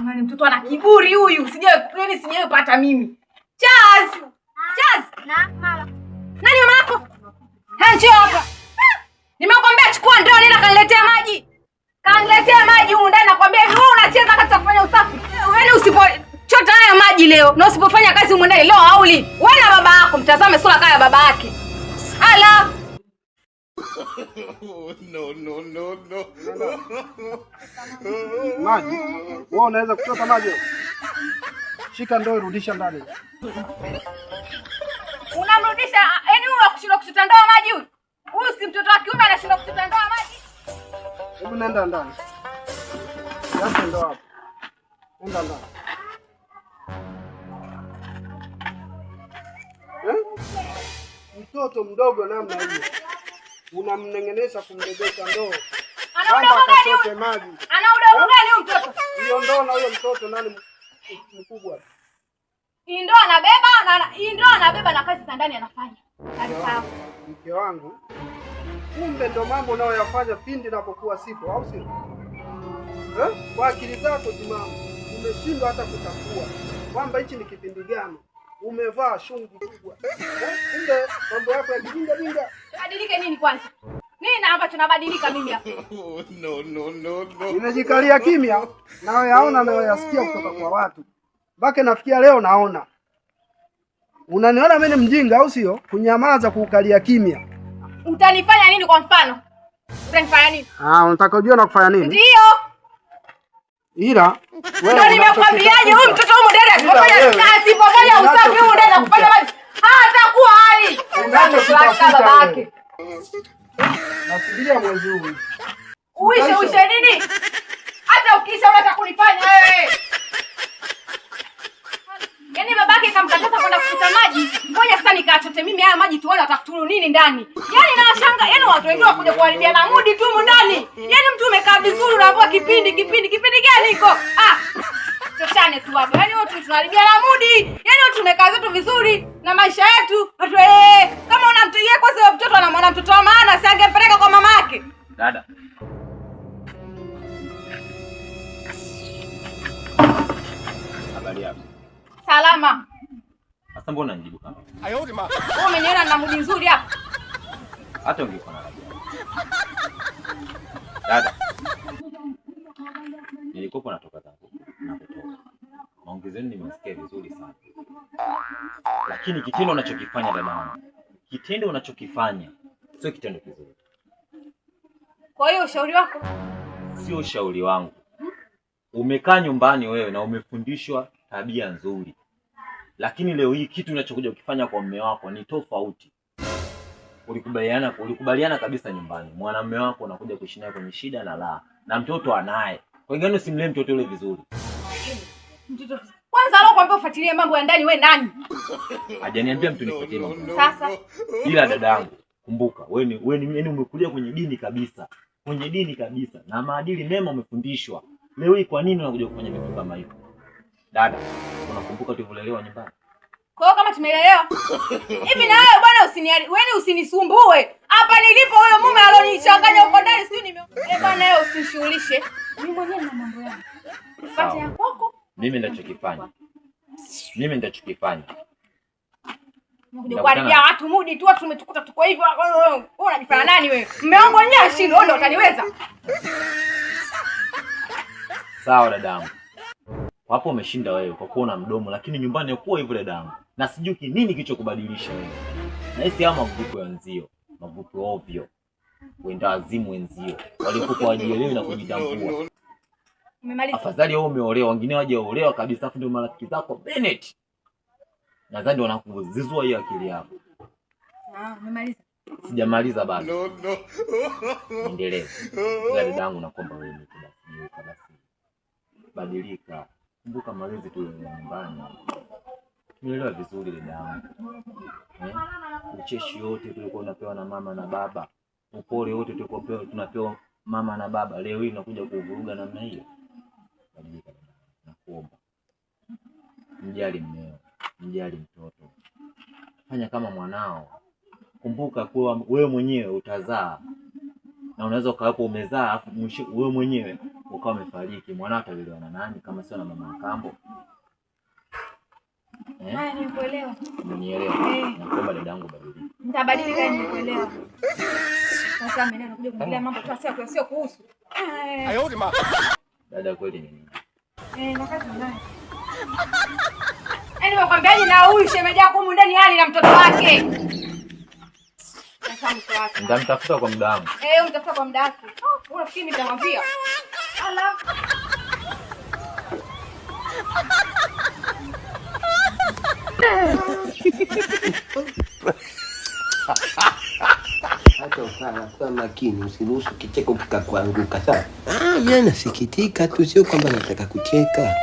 Jamani, mtoto ana kiburi huyu. Sijawahi pata mimi. Chaz! Na mama. Nani mama yako? Njoo hapa. Nimekwambia chukua ndoo nenda kaniletea maji. Kaniletea maji huko ndani nakwambia hivi wewe unacheza katika kufanya usafi. Wewe usipochota haya maji leo na usipofanya kazi huko ndani leo hauli. Wewe na baba yako mtazame sura kaya baba yake. Ala. No. Maji. Wewe unaweza kuchota maji? Shika ndoo irudisha ndani. Unamrudisha yaani wewe kushindwa kuchota ndoo maji huyu? Huyu si mtoto wa kiume anashindwa kuchota ndoo maji? Hebu nenda ndani. Acha ndoo hapo. Nenda ndani. Mtoto mdogo namna hiyo. Unamnengenesha kumbebesha ndoo. Ana udogo gani maji? Ana udogo gani huyo mtoto? Hiyo ndoo na huyo mtoto nani mkubwa? Hii ndoo anabeba na kazi za ndani anafanya. Sawa. Mke wangu. Kumbe ndo mambo unayoyafanya pindi napokuwa sipo, au sio? Kwa akili zako timamu, umeshindwa hata kutambua kwamba hichi ni kipindi gani. Umevaa shungu kubwa. Kumbe mambo yako ya kijinga. Badilike nini kwanza? Nini ambacho nabadilika mimi hapa? No. Nimejikalia kimya na yaona na yasikia kutoka kwa watu. Bake nafikia leo naona. Unaniona mimi ni mjinga au sio? Kunyamaza kuukalia kimya. Utanifanya nini kwa mfano? Utanifanya nini? Unataka kujua na kufanya nini? Ndio. Ila wewe nimekwambiaje huyu mtoto huyu dada kufanya kazi pamoja usafi huyu dada kufanya maji. Hatakuwa hai. Unachokitafuta baba yake. Nasubiria mwezi huu. Uishe nini? Hata ukisha unataka kunifanya wewe. Yaani babake kamkataza kwenda kufuta maji. Ngoja sasa nikaachote mimi haya maji tuone watakutulu nini ndani. Yaani nawashanga, yaani watu wengine wakuja kuharibia na mudi tu ndani. Yaani mtu umekaa vizuri unaambiwa kipindi gani hiko? Choshane tu hapo. Yaani watu tunaharibia na mudi. Yaani watu tumekaa zetu vizuri na maisha yetu. Watu kama unamtigia kwa sababu mtoto anamwona mtoto wa maana si angempeleka kwa mama yake. Dada. Habari yako? Salama. Sasa mbona nijibu kama? Wewe umeniona na mudi nzuri hapa. Hata ungekuwa na labia. Dada. Nilikopo natoka zangu. Maongezeni nimesikia vizuri sana. Lakini kitendo unachokifanya dada, kitendo unachokifanya sio kitendo kizuri. Kwa hiyo ushauri wako? Sio ushauri wangu. Umekaa nyumbani wewe na umefundishwa tabia nzuri. Lakini leo hii kitu unachokuja kukifanya kwa mume wako ni tofauti. Ulikubaliana kabisa nyumbani. Mwanamume wako anakuja kuishi naye kwenye shida na raha. Na mtoto anaye. Kwa hiyo usimlee mtoto yule vizuri. Mtoto kwanza leo kwambia ufuatilie mambo ya ndani wewe nani? Hajaniambia mtu nifuatilie mambo. Sasa ila dadangu, kumbuka wewe yaani umekulia kwenye dini kabisa. Kwenye dini kabisa na maadili mema umefundishwa. Leo hii kwa nini unakuja kufanya vitu kama hivyo? Dada, unakumbuka tulivyolelewa nyumbani? Kwa hiyo kama tumeelewa. Hivi na wewe bwana usinisumbue. Hapa nilipo huyo mume alonichanganya huko ndani sijui bwana wewe usishughulishe. Mimi mwenyewe na mambo yangu. Fuata ya kwako. Mimi ndachokifanya. Kuharibia watu mudi tu tumetukuta tuko hivyo. Wewe unajifanya nani wewe? Mmeongo wenyewe shindo ndio utaniweza. Sawa dadangu. Hapo umeshinda wewe kwa kuona mdomo lakini nyumbani uko hivyo dadangu. Na sijui nini kilichokubadilisha wewe. Na hisi ama mavuko ya nzio, mavuko ovyo. Wenda wazimu wenzio. Walikuwa wajielewi na kujitambua. Umemaliza. Afadhali wewe umeolewa, wengine wajaolewa kabisa afu ndio marafiki zako Bennett. Nadhani wanakuzizua hiyo akili yako. Umemaliza. Sijamaliza bado. No. Endelea. Ila dadangu naomba wewe basi. Badilika. Kumbuka malezi tu ya nyumbani. Nielewa vizuri dadangu. Ucheshi wote tulikuwa tunapewa na mama na baba. Upole wote tulikuwa tunapewa mama na baba. Leo hii unakuja kuvuruga namna hiyo. Badilika nakuomba. Mjali mmeo, mjali mtoto. Fanya kama mwanao. Kumbuka kuwa wewe mwenyewe utazaa. Na unaweza ukawapo umezaa afu wewe mwenyewe ukawa umefariki. Mwana atalelewa na nani kama sio na mama kambo? Haya, nikuelewa. Umenielewa? Naomba dadangu badilika. Nitabadilika, nikuelewa. Sasa mimi nakuja kuongelea mambo tu sio kuhusu. Dada kweli ni nini? Nakaza naye. Nakwambiaje na huyu shemeji yako humu ndani hali na mtoto wake. Sasa mtoto wake. Nitamtafuta kwa muda wangu. Umtafuta kwa muda wake. Unafikiri nitamwambia? Ala. Hata ukawa makini, usiruhusu kicheko kikakuanguka, sawa? Mimi nasikitika tu, sio kwamba nataka kucheka.